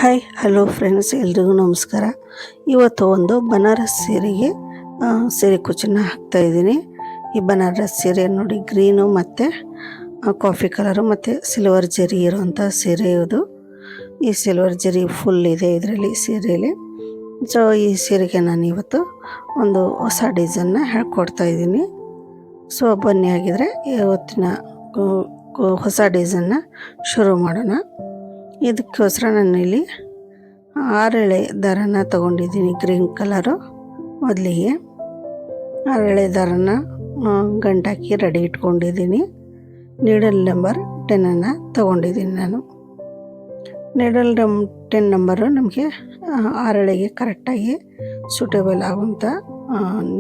Hi hello friends, ಎಲ್ರಿಗೂ ನಮಸ್ಕಾರ. ಇವತ್ತು ಒಂದು ಬನಾರಸ್ ಸೀರೆಗೆ ಸೀರೆ ಕುಚ್ಚನ್ನು ಹಾಕ್ತಾಯಿದ್ದೀನಿ. ಈ ಬನಾರಸ್ ಸೀರೆ ನೋಡಿ, ಗ್ರೀನು ಮತ್ತು ಕಾಫಿ ಕಲರು ಮತ್ತು ಸಿಲ್ವರ್ ಜರಿ ಇರೋವಂಥ ಸೀರೆ ಇದು. ಈ ಸಿಲ್ವರ್ ಜರಿ ಫುಲ್ ಇದೆ ಇದರಲ್ಲಿ ಸೀರೆಯಲ್ಲಿ. ಸೊ ಈ ಸೀರೆಗೆ ನಾನು ಇವತ್ತು ಒಂದು ಹೊಸ ಡಿಸೈನ್ನ ಹೇಳ್ಕೊಡ್ತಾಯಿದ್ದೀನಿ. ಸೊ ಬನ್ನಿ, ಆಗಿದ್ರೆ ಇವತ್ತಿನ ಹೊಸ ಡಿಸೈನ್ನ ಶುರು ಮಾಡೋಣ. ಇದಕ್ಕೋಸ್ಕರ ನಾನು ಇಲ್ಲಿ 6 ಎಳೆ ದಾರನ ತೊಗೊಂಡಿದ್ದೀನಿ, ಗ್ರೀನ್ ಕಲರು. ಮೊದಲಿಗೆ 6 ಎಳೆ ದಾರನ ಗಂಟಾಕಿ ರೆಡಿ ಇಟ್ಕೊಂಡಿದ್ದೀನಿ. ನೀಡಲ್ ನಂಬರ್ 10 ತೊಗೊಂಡಿದ್ದೀನಿ ನಾನು. ನೀಡಲ್ 10 ನಂಬರು ನಮಗೆ 6 ಎಳೆಗೆ ಕರೆಕ್ಟಾಗಿ ಸೂಟೇಬಲ್ ಆಗುವಂಥ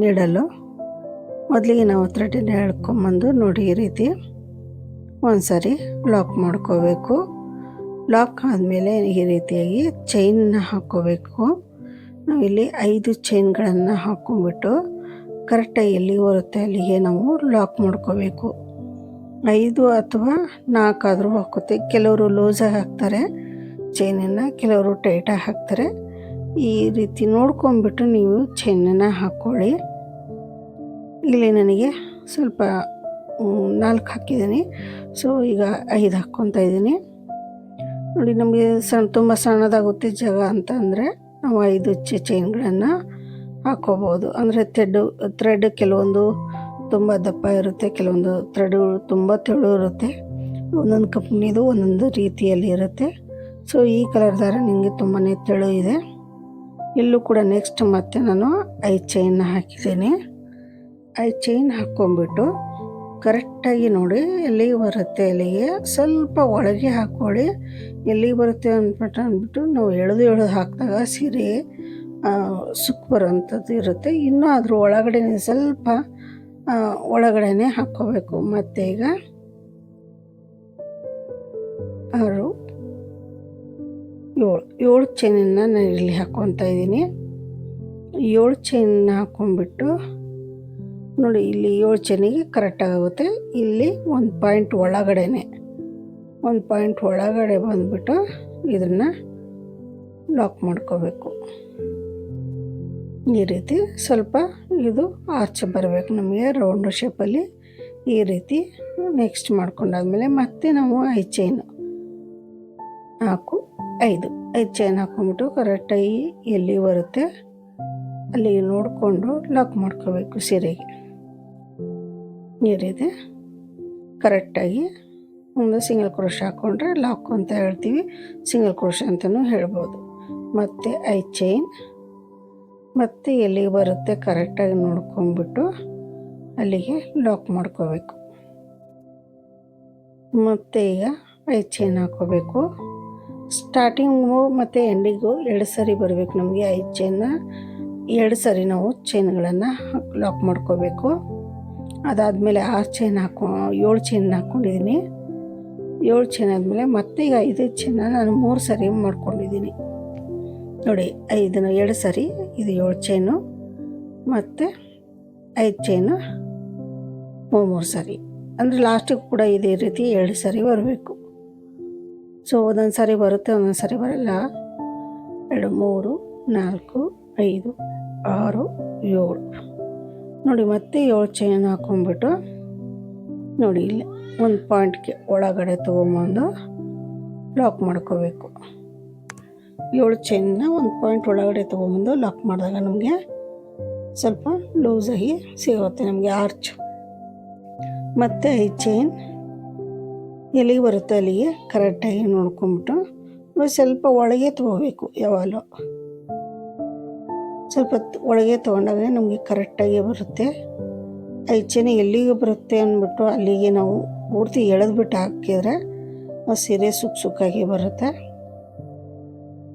ನೀಡಲು. ಮೊದಲಿಗೆ ನಾವು ಥ್ರೆಡನ್ನ ಎಳ್ಕೊಂಬಂದು ನೋಡಿ, ಈ ರೀತಿ ಒಂದು ಸಾರಿ ಲಾಕ್ ಮಾಡ್ಕೋಬೇಕು. ಲಾಕ್ ಆದಮೇಲೆ ಈ ರೀತಿಯಾಗಿ ಚೈನ್ನ ಹಾಕ್ಕೋಬೇಕು. ನಾವಿಲ್ಲಿ 5 ಚೈನ್ಗಳನ್ನು ಹಾಕ್ಕೊಂಬಿಟ್ಟು ಕರೆಕ್ಟಾಗಿ ಎಲ್ಲಿ ಬರುತ್ತೆ ಅಲ್ಲಿಗೆ ನಾವು ಲಾಕ್ ಮಾಡ್ಕೋಬೇಕು. 5 ಅಥವಾ 4 ಆದರೂ ಹಾಕುತ್ತೆ. ಕೆಲವರು ಲೂಸಾಗಿ ಹಾಕ್ತಾರೆ ಚೈನನ್ನು, ಕೆಲವರು ಟೈಟಾಗಿ ಹಾಕ್ತಾರೆ. ಈ ರೀತಿ ನೋಡ್ಕೊಂಬಿಟ್ಟು ನೀವು ಚೈನನ್ನು ಹಾಕ್ಕೊಳ್ಳಿ. ಇಲ್ಲಿ ನನಗೆ ಸ್ವಲ್ಪ 4 ಹಾಕಿದ್ದೀನಿ. ಸೊ ಈಗ 5 ಹಾಕ್ಕೊತಾ ಇದ್ದೀನಿ. ನೋಡಿ, ನಮಗೆ ತುಂಬ ಸಣ್ಣದಾಗುತ್ತೆ ಜಾಗ ಅಂತ ಅಂದರೆ ನಾವು 5 ಚೈನ್ಗಳನ್ನು ಹಾಕ್ಕೋಬೋದು. ಅಂದರೆ ಥ್ರೆಡ್ ಕೆಲವೊಂದು ತುಂಬ ದಪ್ಪ ಇರುತ್ತೆ, ಕೆಲವೊಂದು ಥ್ರೆಡ್ಗಳು ತುಂಬ ತೆಳು ಇರುತ್ತೆ. ಒಂದೊಂದು ಕಂಪ್ನಿದು ಒಂದೊಂದು ರೀತಿಯಲ್ಲಿ ಇರುತ್ತೆ. ಸೊ ಈ ಕಲರ್ ದಾರ ನಿಮಗೆ ತುಂಬಾ ತೆಳು ಇದೆ. ಇಲ್ಲೂ ಕೂಡ ನೆಕ್ಸ್ಟ್ ಮತ್ತೆ ನಾನು 5 ಚೈನ್ನ ಹಾಕಿದ್ದೀನಿ. 5 ಚೈನ್ ಹಾಕ್ಕೊಂಬಿಟ್ಟು ಕರೆಕ್ಟಾಗಿ ನೋಡಿ ಎಲ್ಲಿಗೆ ಬರುತ್ತೆ ಅಲ್ಲಿಗೆ ಸ್ವಲ್ಪ ಒಳಗೆ ಹಾಕ್ಕೊಳ್ಳಿ. ಎಲ್ಲಿಗೆ ಬರುತ್ತೆ ಅಂದ್ಬಿಟ್ಟು ನಾವು ಎಳೆದು ಹಾಕಿದಾಗ ಸೀರೆ ಸುಕ್ ಬರೋವಂಥದ್ದು ಇರುತ್ತೆ. ಇನ್ನೂ ಅದ್ರ ಒಳಗಡೆ ಸ್ವಲ್ಪ ಒಳಗಡೆ ಹಾಕ್ಕೋಬೇಕು. ಮತ್ತು ಈಗ 6, 7 ಚೈನನ್ನು ನಾನು ಇಲ್ಲಿ ಹಾಕ್ಕೊತಾ ಇದ್ದೀನಿ. 7 ಚೈನನ್ನ ಹಾಕ್ಕೊಂಬಿಟ್ಟು ನೋಡಿ, ಇಲ್ಲಿ 7 ಚೈನಿಗೆ ಕರೆಕ್ಟಾಗುತ್ತೆ. ಇಲ್ಲಿ ಒಂದು ಪಾಯಿಂಟ್ ಒಳಗಡೆ ಬಂದುಬಿಟ್ಟು ಇದನ್ನು ಲಾಕ್ ಮಾಡ್ಕೋಬೇಕು. ಈ ರೀತಿ ಸ್ವಲ್ಪ ಇದು ಆರ್ಚ್ ಬರಬೇಕು ನಮಗೆ ರೌಂಡ್ ಶೇಪಲ್ಲಿ. ಈ ರೀತಿ ನೆಕ್ಸ್ಟ್ ಮಾಡ್ಕೊಂಡಾದ್ಮೇಲೆ ಮತ್ತೆ ನಾವು 5 ಚೈನ್ 5 ಚೈನ್ ಹಾಕ್ಕೊಂಬಿಟ್ಟು ಕರೆಕ್ಟಾಗಿ ಎಲ್ಲಿ ಬರುತ್ತೆ ಅಲ್ಲಿ ನೋಡಿಕೊಂಡು ಲಾಕ್ ಮಾಡ್ಕೋಬೇಕು ಸೀರೆಗೆ. ಈ ರೀತಿ ಕರೆಕ್ಟಾಗಿ ಒಂದು ಸಿಂಗಲ್ ಕ್ರೋಶ ಹಾಕ್ಕೊಂಡ್ರೆ ಲಾಕ್ ಅಂತ ಹೇಳ್ತೀವಿ, ಸಿಂಗಲ್ ಕ್ರೋಶ ಅಂತಲೂ ಹೇಳ್ಬೋದು. ಮತ್ತು 5 ಚೈನ್ ಮತ್ತು ಎಲ್ಲಿಗೆ ಬರುತ್ತೆ ಕರೆಕ್ಟಾಗಿ ನೋಡ್ಕೊಂಬಿಟ್ಟು ಅಲ್ಲಿಗೆ ಲಾಕ್ ಮಾಡ್ಕೋಬೇಕು. ಮತ್ತು ಈಗ 5 ಚೈನ್ ಹಾಕ್ಕೋಬೇಕು. ಸ್ಟಾರ್ಟಿಂಗು ಮತ್ತು ಎಂಡಿಗೂ 2 ಸರಿ ಬರಬೇಕು ನಮಗೆ. 5 ಚೈನ್ನ 2 ಸರಿ ನಾವು ಚೈನ್ಗಳನ್ನು ಲಾಕ್ ಮಾಡ್ಕೋಬೇಕು. ಅದಾದಮೇಲೆ 6 ಚೈನ್ 7 ಚೈನ್ ಹಾಕ್ಕೊಂಡಿದ್ದೀನಿ. 7 ಚೈನ್ ಆದಮೇಲೆ ಮತ್ತೆ ಈಗ 5 ಚೈನ ನಾನು 3 ಸರಿ ಮಾಡ್ಕೊಂಡಿದ್ದೀನಿ. ನೋಡಿ, 2 ಸರಿ, ಇದು 7 ಚೈನು ಮತ್ತು 5 ಚೈನು 3 ಸರಿ. ಅಂದರೆ ಲಾಸ್ಟಿಗೆ ಕೂಡ ಇದೇ ರೀತಿ 2 ಸರಿ ಬರಬೇಕು. ಸೊ ಒಂದೊಂದು ಸಾರಿ ಬರುತ್ತೆ, ಒಂದೊಂದು ಸಾರಿ ಬರಲ್ಲ. 2, 3, 4, 5, 6, 7 ನೋಡಿ. ಮತ್ತೆ 7 ಚೈನ್ ಹಾಕ್ಕೊಂಬಿಟ್ಟು ನೋಡಿ, ಇಲ್ಲಿ ಒಂದು ಪಾಯಿಂಟ್ಗೆ ಒಳಗಡೆ ತೊಗೊಂಬಂದು ಲಾಕ್ ಮಾಡ್ಕೋಬೇಕು. 7 ಚೈನ್ನ ಒಂದು ಪಾಯಿಂಟ್ ಒಳಗಡೆ ತೊಗೊಂಬಂದು ಲಾಕ್ ಮಾಡಿದಾಗ ನಮಗೆ ಸ್ವಲ್ಪ ಲೂಸಾಗಿ ಸಿಗುತ್ತೆ ನಮಗೆ ಆರ್ಚ್. ಮತ್ತು 5 ಚೈನ್ ಎಲ್ಲಿಗೆ ಬರುತ್ತೆ ಅಲ್ಲಿಗೆ ಕರೆಕ್ಟಾಗಿ ನೋಡ್ಕೊಂಬಿಟ್ಟು ಸ್ವಲ್ಪ ಒಳಗೆ ತೊಗೋಬೇಕು. ಯಾವಾಗಲೂ ಸ್ವಲ್ಪ ಒಳಗೆ ತೊಗೊಂಡಾಗ ನಮಗೆ ಕರೆಕ್ಟಾಗಿ ಬರುತ್ತೆ. 5 ಚೈನ್ ಎಲ್ಲಿಗೆ ಬರುತ್ತೆ ಅಂದ್ಬಿಟ್ಟು ಅಲ್ಲಿಗೆ ನಾವು ಪೂರ್ತಿ ಎಳೆದ್ಬಿಟ್ಟು ಹಾಕಿದರೆ ಆ ಸೀರೆ ಸುಕ್ಕಾಗಿ ಬರುತ್ತೆ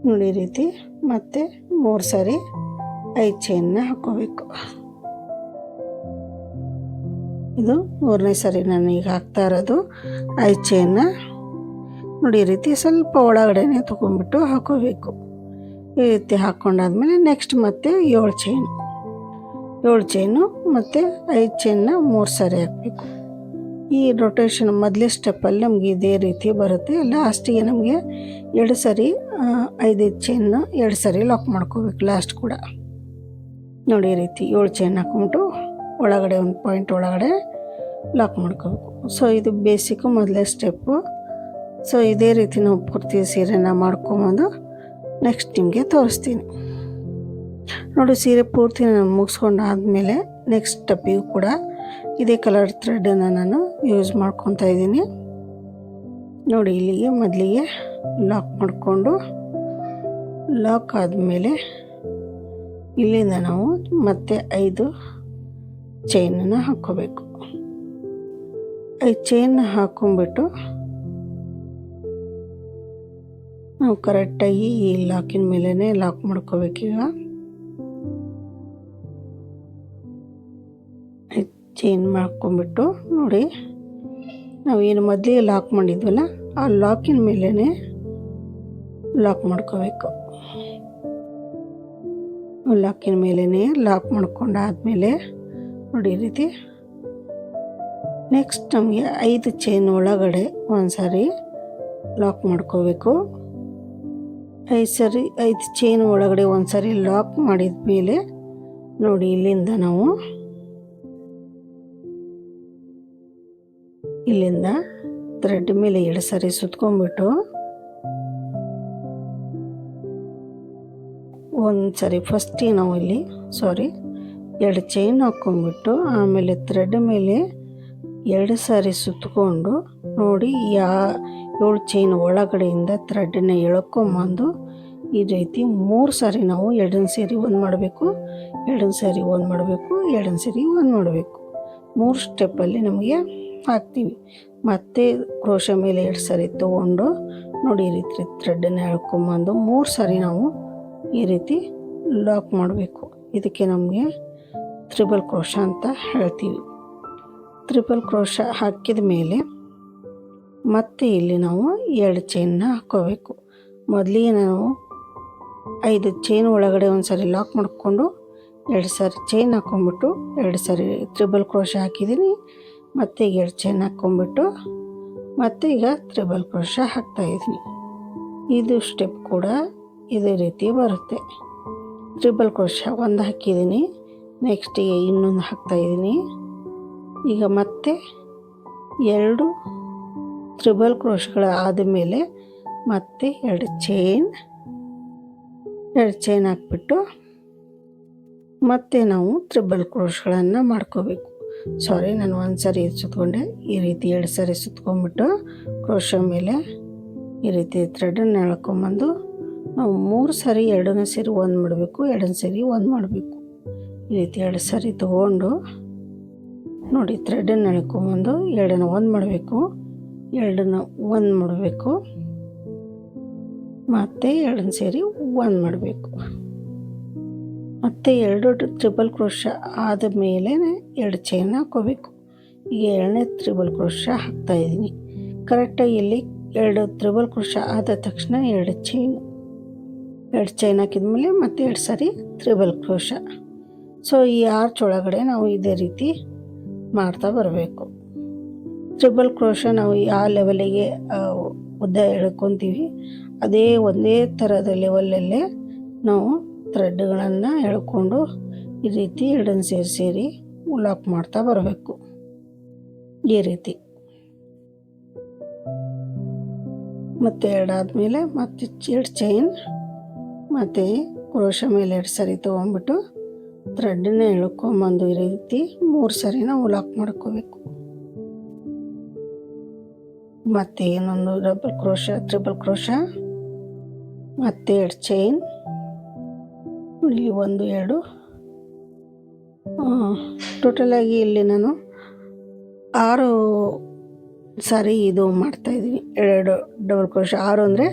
ನೋಡಿ. ಈ ರೀತಿ ಮತ್ತೆ 3 ಸಾರಿ 5 ಚೈನ್ನ ಹಾಕ್ಕೋಬೇಕು. ಇದು 3ನೇ ಸಾರಿ ನಾನು ಈಗ ಹಾಕ್ತಾ ಇರೋದು 5 ಚೈನ್ನ. ನೋಡಿ, ಈ ರೀತಿ ಸ್ವಲ್ಪ ಒಳಗಡೆ ತೊಗೊಂಡ್ಬಿಟ್ಟು ಹಾಕ್ಕೋಬೇಕು. ಈ ರೀತಿ ಹಾಕ್ಕೊಂಡಾದ್ಮೇಲೆ ನೆಕ್ಸ್ಟ್ ಮತ್ತೆ 7 ಚೈನು ಮತ್ತು 5 ಚೈನ್ನ 3 ಸಾರಿ ಹಾಕಬೇಕು. ಈ ರೊಟೇಷನ್ ಮೊದಲೇ ಸ್ಟೆಪ್ಪಲ್ಲಿ ನಮಗೆ ಇದೇ ರೀತಿ ಬರುತ್ತೆ. ಲಾಸ್ಟಿಗೆ ನಮಗೆ 2 ಸರಿ 5 ಚೈನ್ನ 2 ಸರಿ ಲಾಕ್ ಮಾಡ್ಕೋಬೇಕು. ಲಾಸ್ಟ್ ಕೂಡ ನೋಡಿ ಈ ರೀತಿ 7 ಚೈನ್ ಹಾಕ್ಬಿಟ್ಟು ಒಳಗಡೆ ಒಂದು ಪಾಯಿಂಟ್ ಒಳಗಡೆ ಲಾಕ್ ಮಾಡ್ಕೋಬೇಕು. ಸೊ ಇದು ಬೇಸಿಕ್ಕು ಮೊದಲೇ ಸ್ಟೆಪ್ಪು. ಸೊ ಇದೇ ರೀತಿ ನಾವು ಪೂರ್ತಿ ಸೀರೆನ ಮಾಡ್ಕೊಂಬಂದು ನೆಕ್ಸ್ಟ್ ನಿಮಗೆ ತೋರಿಸ್ತೀನಿ. ನೋಡಿ ಸೀರೆ ಪೂರ್ತಿ ನಾನು ಮುಗಿಸ್ಕೊಂಡು ಆದಮೇಲೆ ನೆಕ್ಸ್ಟ್ ಸ್ಟೆಪ್ಪಿಗೂ ಕೂಡ ಇದೇ ಕಲರ್ ಥ್ರೆಡನ್ನು ನಾನು ಯೂಸ್ ಮಾಡ್ಕೊತಾ ಇದ್ದೀನಿ. ನೋಡಿ ಇಲ್ಲಿಗೆ ಮೊದಲಿಗೆ ಲಾಕ್ ಮಾಡಿಕೊಂಡು ಲಾಕ್ ಆದಮೇಲೆ ಇಲ್ಲಿಂದ ನಾವು ಮತ್ತೆ 5 ಚೈನನ್ನು ಹಾಕ್ಕೋಬೇಕು. 5 ಚೈನ್ ಹಾಕ್ಕೊಂಬಿಟ್ಟು ನಾವು ಕರೆಕ್ಟಾಗಿ ಈ ಲಾಕಿನ ಮೇಲೇ ಲಾಕ್ ಮಾಡ್ಕೋಬೇಕೀಗ. ಚೈನ್ ಮಾಡ್ಕೊಂಬಿಟ್ಟು ನೋಡಿ ನಾವೇನು ಮೊದಲಿಗೆ ಲಾಕ್ ಮಾಡಿದ್ವಲ್ಲ ಆ ಲಾಕಿನ ಮೇಲೇ ಲಾಕ್ ಮಾಡ್ಕೋಬೇಕು. ಲಾಕಿನ ಮೇಲೇ ಲಾಕ್ ಮಾಡ್ಕೊಂಡಾದ್ಮೇಲೆ ನೋಡಿ ಈ ರೀತಿ ನೆಕ್ಸ್ಟ್ ನಮಗೆ 5 ಚೈನ್ ಒಳಗಡೆ ಒಂದು ಸಾರಿ ಲಾಕ್ ಮಾಡ್ಕೋಬೇಕು. 5 ಚೈನ್ ಒಳಗಡೆ ಒಂದು ಸಾರಿ ಲಾಕ್ ಮಾಡಿದ ಮೇಲೆ ನೋಡಿ ಇಲ್ಲಿಂದ ನಾವು ಇಲ್ಲಿಂದ ಥ್ರೆಡ್ ಮೇಲೆ 2 ಸಾರಿ ಸುತ್ಕೊಂಡ್ಬಿಟ್ಟು ಒಂದು ಸಾರಿ ಫಸ್ಟಿಗೆ ನಾವು ಇಲ್ಲಿ 2 ಚೈನ್ ಹಾಕ್ಕೊಂಡ್ಬಿಟ್ಟು ಆಮೇಲೆ ಥ್ರೆಡ್ ಮೇಲೆ 2 ಸಾರಿ ಸುತ್ತಕೊಂಡು ನೋಡಿ 7 ಚೈನ್ ಒಳಗಡೆಯಿಂದ ಥ್ರೆಡನ್ನ ಎಳ್ಕೊಂಬಂದು ಈ ರೀತಿ 3 ಸಾರಿ ನಾವು 2 ಸೇರಿ 1 ಮಾಡಬೇಕು, 2 ಸಾರಿ 1 ಮಾಡಬೇಕು, 2 ಸಾರಿ 1 ಮಾಡಬೇಕು. 3 ಸ್ಟೆಪ್ಪಲ್ಲಿ ನಮಗೆ ಹಾಕ್ತೀವಿ. ಮತ್ತು ಕ್ರೋಶ ಮೇಲೆ 2 ಸಾರಿ ತೊಗೊಂಡು ನೋಡಿ ಈ ರೀತಿ ಥ್ರೆಡನ್ನು ಎಳ್ಕೊಂಬಂದು 3 ಸಾರಿ ನಾವು ಈ ರೀತಿ ಲಾಕ್ ಮಾಡಬೇಕು. ಇದಕ್ಕೆ ನಮಗೆ ತ್ರಿಬಲ್ ಕ್ರೋಶ ಅಂತ ಹೇಳ್ತೀವಿ. ತ್ರಿಬಲ್ ಕ್ರೋಶ ಹಾಕಿದ ಮೇಲೆ ಮತ್ತೆ ಇಲ್ಲಿ ನಾವು 2 ಚೈನ್ನ ಹಾಕ್ಕೋಬೇಕು. ಮೊದಲಿಗೆ ನಾವು 5 ಚೈನ್ ಒಳಗಡೆ ಒಂದು ಸಾರಿ ಲಾಕ್ ಮಾಡಿಕೊಂಡು 2 ಸಾರಿ ಚೈನ್ ಹಾಕ್ಕೊಂಬಿಟ್ಟು 2 ಸಾರಿ ತ್ರಿಬಲ್ ಕ್ರೋಶ ಹಾಕಿದ್ದೀನಿ. ಮತ್ತು 2 ಚೈನ್ ಹಾಕ್ಕೊಂಬಿಟ್ಟು ಮತ್ತು ಈಗ ತ್ರಿಬಲ್ ಕ್ರೋಶ ಹಾಕ್ತಾಯಿದ್ದೀನಿ. ಇದು ಸ್ಟೆಪ್ ಕೂಡ ಇದೇ ರೀತಿ ಬರುತ್ತೆ. ತ್ರಿಬಲ್ ಕ್ರೋಶ ಒಂದು ಹಾಕಿದ್ದೀನಿ, ನೆಕ್ಸ್ಟಿಗೆ ಇನ್ನೊಂದು ಹಾಕ್ತಾಯಿದ್ದೀನಿ. ಈಗ ಮತ್ತೆ 2 ತ್ರಿಬಲ್ ಕ್ರೋಶಗಳ ಆದಮೇಲೆ ಮತ್ತೆ 2 ಚೈನ್ ಹಾಕ್ಬಿಟ್ಟು ಮತ್ತೆ ನಾವು ತ್ರಿಬಲ್ ಕ್ರೋಶಗಳನ್ನು ಮಾಡ್ಕೋಬೇಕು. ನಾನು ಒಂದು ಸಾರಿ ಸುತ್ತಕೊಂಡೆ, ಈ ರೀತಿ 2 ಸಾರಿ ಸುತ್ಕೊಂಡ್ಬಿಟ್ಟು ಕ್ರೋಶ ಮೇಲೆ ಈ ರೀತಿ ಥ್ರೆಡನ್ನು ಎಳ್ಕೊಂಬಂದು ನಾವು 3 ಸಾರಿ 2ನೇ ಸೇರಿ 1 ಮಾಡಬೇಕು, 2ನೇ ಸೇರಿ 1 ಮಾಡಬೇಕು. ಈ ರೀತಿ 2 ಸಾರಿ ತೊಗೊಂಡು ನೋಡಿ ಥ್ರೆಡನ್ನು ಎಳ್ಕೊಂಬಂದು 2ನ 1 ಮಾಡಬೇಕು, 2ನ 1 ಮಾಡಬೇಕು, ಮತ್ತು 2ನ ಸೇರಿ 1 ಮಾಡಬೇಕು. ಮತ್ತು 2 ತ್ರಿಬಲ್ ಕ್ರೋಶ ಆದ ಮೇಲೆ 2 ಚೈನ್ ಹಾಕ್ಕೋಬೇಕು. ಈಗ 2ನೇ ತ್ರಿಬಲ್ ಕ್ರೋಶ ಹಾಕ್ತಾಯಿದ್ದೀನಿ. ಕರೆಕ್ಟಾಗಿ ಇಲ್ಲಿ 2 ತ್ರಿಬಲ್ ಕ್ರೋಶ ಆದ ತಕ್ಷಣ 2 ಚೈನ್ ಹಾಕಿದ್ಮೇಲೆ ಮತ್ತೆ 2 ಸಾರಿ ತ್ರಿಬಲ್ ಕ್ರೋಶ. ಸೊ ಈ ಆರ್ಚ್ ಒಳಗಡೆ ನಾವು ಇದೇ ರೀತಿ ಮಾಡ್ತಾ ಬರಬೇಕು. ತ್ರಿಬಲ್ ಕ್ರೋಶ ನಾವು ಯಾವ ಲೆವೆಲಿಗೆ ಉದ್ದ ಎಳ್ಕೊತೀವಿ ಅದೇ ಒಂದೇ ಥರದ ಲೆವೆಲಲ್ಲೇ ನಾವು ಥ್ರೆಡ್ಗಳನ್ನು ಎಳ್ಕೊಂಡು ಈ ರೀತಿ 2 ಸೇರಿ ಲಾಕ್ ಮಾಡ್ತಾ ಬರಬೇಕು. ಈ ರೀತಿ ಮತ್ತು 2 ಆದಮೇಲೆ ಮತ್ತೆ 2 ಚೈನ್ ಮತ್ತು ಕ್ರೋಶ ಮೇಲೆ 2 ಸಾರಿ ತೊಗೊಂಡ್ಬಿಟ್ಟು ಥ್ರೆಡನ್ನ ಎಳ್ಕೊಂಬಂದು ಈ ರೀತಿ 3 ಸಾರಿ ನಾವು ಲಾಕ್ ಮಾಡ್ಕೋಬೇಕು. ಮತ್ತು ಇನ್ನೊಂದು ತ್ರಿಬಲ್ ಕ್ರೋಶ ಮತ್ತು 2 ಚೈನ್, ಇಲ್ಲಿ 1 2 ಟೋಟಲಾಗಿ ಇಲ್ಲಿ ನಾನು 6 ಸಾರಿ ಇದು ಮಾಡ್ತಾಯಿದ್ದೀನಿ. 2 ಡಬಲ್ ಕ್ರೋಶ 6 ಅಂದರೆ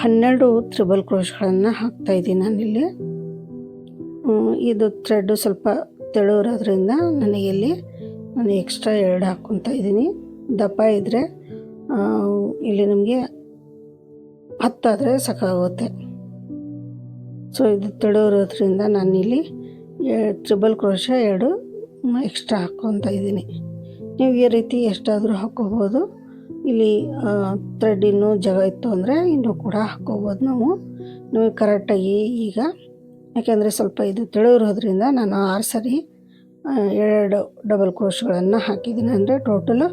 12 ತ್ರಿಬಲ್ ಕ್ರೋಶಗಳನ್ನು ಹಾಕ್ತಾಯಿದ್ದೀನಿ ನಾನಿಲ್ಲಿ. ಇದು ಥ್ರೆಡ್ಡು ಸ್ವಲ್ಪ ತೆಳು ಇರೋದ್ರಿಂದ ನನಗೆ ನಾನು ಎಕ್ಸ್ಟ್ರಾ 2 ಹಾಕ್ಕೊತಾ ಇದ್ದೀನಿ. ದಪ್ಪ ಇದ್ದರೆ ಇಲ್ಲಿ ನಮಗೆ 10 ಆದರೆ ಸಾಕಾಗುತ್ತೆ. ಸೊ ಇದು ತೆಳು ಇರೋದ್ರಿಂದ ನಾನಿಲ್ಲಿ ತ್ರಿಬಲ್ ಕ್ರೋಶ 2 ಎಕ್ಸ್ಟ್ರಾ ಹಾಕ್ಕೊತಾ ಇದ್ದೀನಿ. ನೀವು ಈ ರೀತಿ ಎಷ್ಟಾದರೂ ಹಾಕ್ಕೋಬೋದು. ಇಲ್ಲಿ ಥ್ರೆಡ್ ಇನ್ನೂ ಜಾಗ ಇತ್ತು ಅಂದರೆ ಇನ್ನೂ ಕೂಡ ಹಾಕ್ಕೋಬೋದು ನಾವು. ನಿಮಗೆ ಕರೆಕ್ಟಾಗಿ ಈಗ ಯಾಕೆಂದರೆ ಸ್ವಲ್ಪ ಇದು ತಿಳಿದಿರೋದ್ರಿಂದ ನಾನು 6 ಸರಿ 2 ಡಬಲ್ ಕ್ರೋಶ್ಗಳನ್ನು ಹಾಕಿದ್ದೀನಿ. ಅಂದರೆ ಟೋಟಲು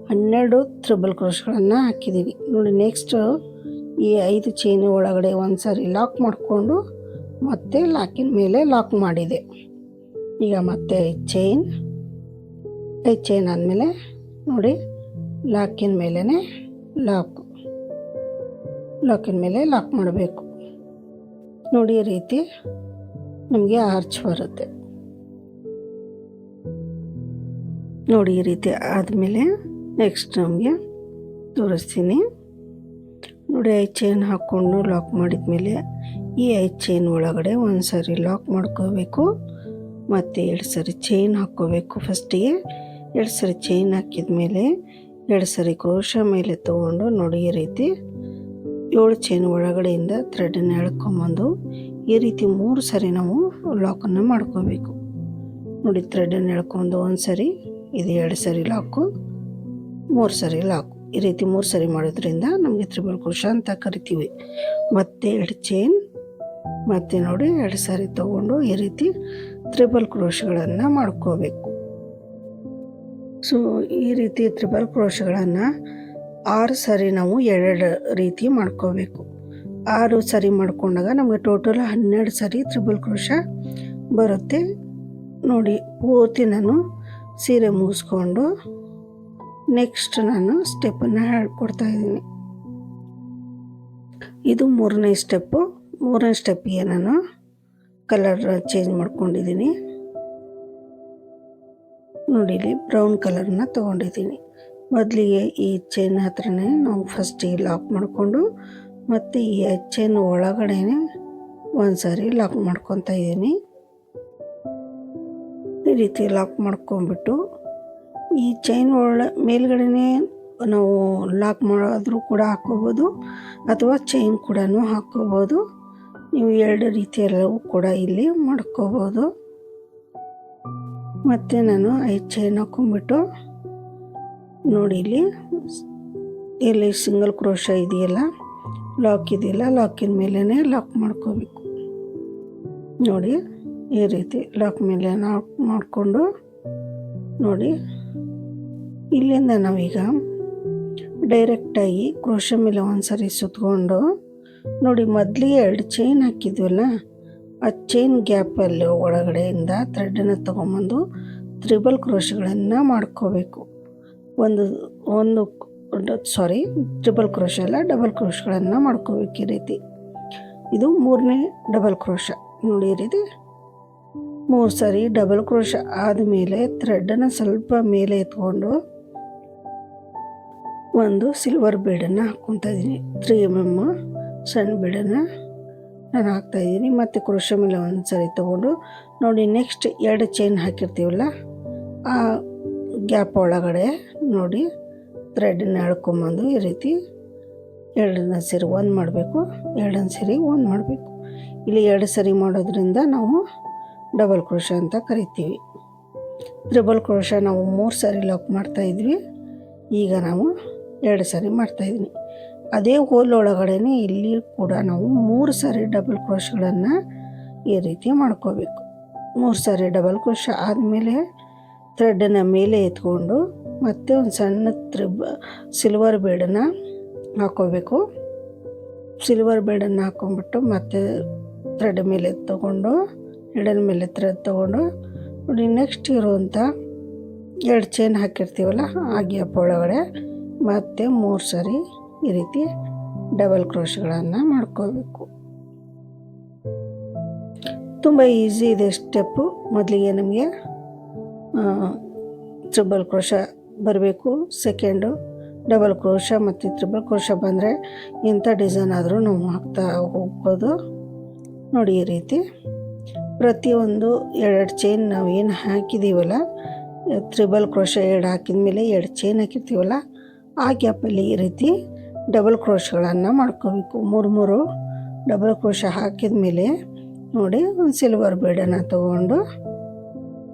12 ತ್ರಿಬಲ್ ಕ್ರೋಶ್ಗಳನ್ನು ಹಾಕಿದ್ದೀನಿ ನೋಡಿ. ನೆಕ್ಸ್ಟು ಈ 5 ಚೈನ್ ಒಳಗಡೆ ಒಂದು ಸಾರಿ ಲಾಕ್ ಮಾಡಿಕೊಂಡು ಮತ್ತೆ ಲಾಕಿನ ಮೇಲೆ ಲಾಕ್ ಮಾಡಿದೆ. ಈಗ ಮತ್ತೆ 5 ಚೈನ್ ಆದಮೇಲೆ ನೋಡಿ ಲಾಕಿನ ಮೇಲೇ ಲಾಕಿನ ಮೇಲೆ ಲಾಕ್ ಮಾಡಬೇಕು ನೋಡಿ. ಈ ರೀತಿ ನಮಗೆ ಆರ್ಚ್ ಬರುತ್ತೆ ನೋಡಿ. ಈ ರೀತಿ ಆದಮೇಲೆ ನೆಕ್ಸ್ಟ್ ನಮಗೆ ತೋರಿಸ್ತೀನಿ ನೋಡಿ. 5 ಚೈನ್ ಹಾಕ್ಕೊಂಡು ಲಾಕ್ ಮಾಡಿದ ಮೇಲೆ ಈ 5 ಚೈನ್ ಒಳಗಡೆ ಒಂದು ಸಾರಿ ಲಾಕ್ ಮಾಡ್ಕೋಬೇಕು. ಮತ್ತು 2 ಸರಿ ಚೈನ್ ಹಾಕ್ಕೋಬೇಕು. ಫಸ್ಟಿಗೆ 2 ಸರಿ ಚೈನ್ ಹಾಕಿದ ಮೇಲೆ 2 ಸರಿ ಕ್ರೋಶ ಮೇಲೆ ತೊಗೊಂಡು ನೋಡಿ ಈ ರೀತಿ 7 ಚೈನ್ ಒಳಗಡೆಯಿಂದ ಥ್ರೆಡನ್ನು ಎಳ್ಕೊಂಬಂದು ಈ ರೀತಿ 3 ಸರಿ ನಾವು ಲಾಕನ್ನು ಮಾಡ್ಕೋಬೇಕು ನೋಡಿ. ಥ್ರೆಡನ್ನು ಎಳ್ಕೊಂಡು ಒಂದು ಸರಿ, ಇದು 2 ಸರಿ ಲಾಕು, 3 ಸರಿ ಲಾಕು. ಈ ರೀತಿ 3 ಸರಿ ಮಾಡೋದ್ರಿಂದ ನಮಗೆ ತ್ರಿಬಲ್ ಕ್ರೋಶ ಅಂತ ಕರಿತೀವಿ. ಮತ್ತೆ 2 ಚೈನ್ ಮತ್ತೆ ನೋಡಿ 2 ಸಾರಿ ತೊಗೊಂಡು ಈ ರೀತಿ ತ್ರಿಬಲ್ ಕ್ರೋಶಗಳನ್ನು ಮಾಡ್ಕೋಬೇಕು. ಸೊ ಈ ರೀತಿ ತ್ರಿಬಲ್ ಕ್ರೋಶಗಳನ್ನು 6 ಸರಿ ನಾವು 2 ರೀತಿ ಮಾಡ್ಕೋಬೇಕು. 6 ಸರಿ ಮಾಡ್ಕೊಂಡಾಗ ನಮಗೆ ಟೋಟಲ್ 12 ಸರಿ ತ್ರಿಬಲ್ ಕ್ರೋಶ ಬರುತ್ತೆ ನೋಡಿ. ಪೂರ್ತಿ ನಾನು ಸೀರೆ ಮುಗಿಸ್ಕೊಂಡು ನೆಕ್ಸ್ಟ್ ನಾನು ಸ್ಟೆಪ್ಪನ್ನು ಹೇಳ್ಕೊಡ್ತಾ ಇದ್ದೀನಿ. ಇದು 3ನೇ ಸ್ಟೆಪ್ಪು. 3ನೇ ಸ್ಟೆಪ್ಪಿಗೆ ನಾನು ಕಲರ್ ಚೇಂಜ್ ಮಾಡ್ಕೊಂಡಿದ್ದೀನಿ ನೋಡಿ. ಇಲ್ಲಿ ಬ್ರೌನ್ ಕಲರ್ನ ತೊಗೊಂಡಿದ್ದೀನಿ. ಮೊದಲಿಗೆ ಈ ಚೈನ್ ಹತ್ರನೇ ನಾವು ಫಸ್ಟಿಗೆ ಲಾಕ್ ಮಾಡಿಕೊಂಡು ಮತ್ತು ಈ ಚೈನ್ ಒಳಗಡೆ ಒಂದು ಸಾರಿ ಲಾಕ್ ಮಾಡ್ಕೊತಾ ಇದ್ದೀನಿ. ಈ ರೀತಿ ಲಾಕ್ ಮಾಡ್ಕೊಂಬಿಟ್ಟು ಈ ಚೈನ್ ಮೇಲ್ಗಡೆ ನಾವು ಲಾಕ್ ಮಾಡೋದ್ರೂ ಕೂಡ ಹಾಕ್ಕೋಬೋದು ಅಥವಾ ಚೈನ್ ಕೂಡ ಹಾಕ್ಕೋಬೋದು. ನೀವು 2 ರೀತಿಯಲ್ಲೂ ಕೂಡ ಇಲ್ಲಿ ಮಾಡ್ಕೋಬೋದು. ಮತ್ತು ನಾನು 5 ಚೈನ್ ಹಾಕ್ಕೊಂಬಿಟ್ಟು ನೋಡಿ ಇಲ್ಲಿ ಸಿಂಗಲ್ ಕ್ರೋಶ ಇದೆಯಲ್ಲ, ಲಾಕ್ ಇದೆಯಲ್ಲ, ಲಾಕಿನ ಮೇಲೇ ಲಾಕ್ ಮಾಡ್ಕೋಬೇಕು ನೋಡಿ. ಈ ರೀತಿ ಲಾಕ್ ಮೇಲೆ ಲಾಕ್ ಮಾಡಿಕೊಂಡು ನೋಡಿ ಇಲ್ಲಿಂದ ನಾವೀಗ ಡೈರೆಕ್ಟಾಗಿ ಕ್ರೋಶ ಮೇಲೆ ಒಂದು ಸರಿ ಸುತ್ತಕೊಂಡು ನೋಡಿ ಮೊದಲಿಗೆ 2 ಚೈನ್ ಹಾಕಿದ್ವಲ್ಲ, ಆ ಚೈನ್ ಗ್ಯಾಪಲ್ಲಿ ಒಳಗಡೆಯಿಂದ ಥ್ರೆಡನ್ನು ತೊಗೊಂಬಂದು ತ್ರಿಬಲ್ ಕ್ರೋಶಗಳನ್ನು ಮಾಡ್ಕೋಬೇಕು. ಟ್ರಿಬಲ್ ಕ್ರೋಶ ಅಲ್ಲ, ಡಬಲ್ ಕ್ರೋಶಗಳನ್ನು ಮಾಡ್ಕೋಬೇಕು. ಈ ರೀತಿ ಇದು 3ನೇ ಡಬಲ್ ಕ್ರೋಶ ನೋಡಿ. ಈ ರೀತಿ 3 ಸಾರಿ ಡಬಲ್ ಕ್ರೋಶ ಆದಮೇಲೆ ಥ್ರೆಡನ್ನು ಸ್ವಲ್ಪ ಮೇಲೆ ಎತ್ಕೊಂಡು ಒಂದು ಸಿಲ್ವರ್ ಬೀಡನ್ನು ಹಾಕ್ಕೊತಾ ಇದ್ದೀನಿ. 3 mm ಸಣ್ಣ ಬೀಡನ್ನು ನಾನು ಹಾಕ್ತಾಯಿದ್ದೀನಿ. ಮತ್ತು ಕ್ರೋಶ ಮೇಲೆ ಒಂದು ಸರಿ ತೊಗೊಂಡು ನೋಡಿ ನೆಕ್ಸ್ಟ್ 2 ಚೈನ್ ಹಾಕಿರ್ತೀವಲ್ಲ, ಆ ಗ್ಯಾಪ್ ಒಳಗಡೆ ನೋಡಿ ಥ್ರೆಡನ್ನು ಎಳ್ಕೊಂಬಂದು ಈ ರೀತಿ 2 ಸೇರಿ 1 ಮಾಡಬೇಕು, 2 ಸೇರಿ 1 ಮಾಡಬೇಕು. ಇಲ್ಲಿ 2 ಸರಿ ಮಾಡೋದ್ರಿಂದ ನಾವು ಡಬಲ್ ಕ್ರೋಶ ಅಂತ ಕರಿತೀವಿ. ತ್ರಿಬಲ್ ಕ್ರೋಶ ನಾವು 3 ಸಾರಿ ಲಾಕ್ ಮಾಡ್ತಾಯಿದ್ವಿ, ಈಗ ನಾವು 2 ಸಾರಿ ಮಾಡ್ತಾಯಿದ್ದೀನಿ. ಅದೇ ಹೋಲ್ ಒಳಗಡೆ ಇಲ್ಲಿ ಕೂಡ ನಾವು 3 ಸಾರಿ ಡಬಲ್ ಕ್ರೋಶಗಳನ್ನು ಈ ರೀತಿ ಮಾಡ್ಕೋಬೇಕು. 3 ಸಾರಿ ಡಬಲ್ ಕ್ರೋಶ ಆದಮೇಲೆ ಥ್ರೆಡನ್ನು ಮೇಲೆ ಎತ್ಕೊಂಡು ಮತ್ತೆ ಒಂದು ಸಣ್ಣ ಸಿಲ್ವರ್ ಬೀಡನ್ನು ಹಾಕ್ಕೋಬೇಕು. ಸಿಲ್ವರ್ ಬೀಡನ್ನು ಹಾಕ್ಕೊಂಬಿಟ್ಟು ಮತ್ತೆ ಥ್ರೆಡ್ ಮೇಲೆ ತೊಗೊಂಡು ಎಡನ ಮೇಲೆ ಥ್ರೆಡ್ ತೊಗೊಂಡು ನೋಡಿ ನೆಕ್ಸ್ಟ್ ಇರುವಂಥ 2 ಚೈನ್ ಹಾಕಿರ್ತೀವಲ್ಲ, ಆ ಗ್ಯಾಪ್ ಒಳಗಡೆ ಮತ್ತೆ 3 ಸಾರಿ ಈ ರೀತಿ ಡಬಲ್ ಕ್ರೋಶಗಳನ್ನು ಮಾಡ್ಕೋಬೇಕು. ತುಂಬ ಈಸಿ ಇದೆ ಸ್ಟೆಪ್ಪು. ಮೊದಲಿಗೆ ನಮಗೆ ತ್ರಿಬಲ್ ಕ್ರೋಶ ಬರಬೇಕು, ಸೆಕೆಂಡು ಡಬಲ್ ಕ್ರೋಶ ಮತ್ತು ತ್ರಿಬಲ್ ಕ್ರೋಶ ಬಂದರೆ ಎಂಥ ಡಿಸೈನ್ ಆದರೂ ನಾವು ಹಾಕ್ತಾ ಹೋಗ್ಬೋದು ನೋಡಿ. ಈ ರೀತಿ ಪ್ರತಿಯೊಂದು 2 ಚೈನ್ ನಾವು ಏನು ಹಾಕಿದ್ದೀವಲ್ಲ, ತ್ರಿಬಲ್ ಕ್ರೋಶ 2 ಹಾಕಿದ ಮೇಲೆ 2 ಚೈನ್ ಹಾಕಿರ್ತೀವಲ್ಲ, ಆ ಗ್ಯಾಪಲ್ಲಿ ಈ ರೀತಿ ಡಬಲ್ ಕ್ರೋಶಗಳನ್ನು ಮಾಡ್ಕೋಬೇಕು. 3 ಡಬಲ್ ಕ್ರೋಶ ಹಾಕಿದ ಮೇಲೆ ನೋಡಿ ಒಂದು ಸಿಲ್ವರ್ ಬೀಡನ್ನು ತೊಗೊಂಡು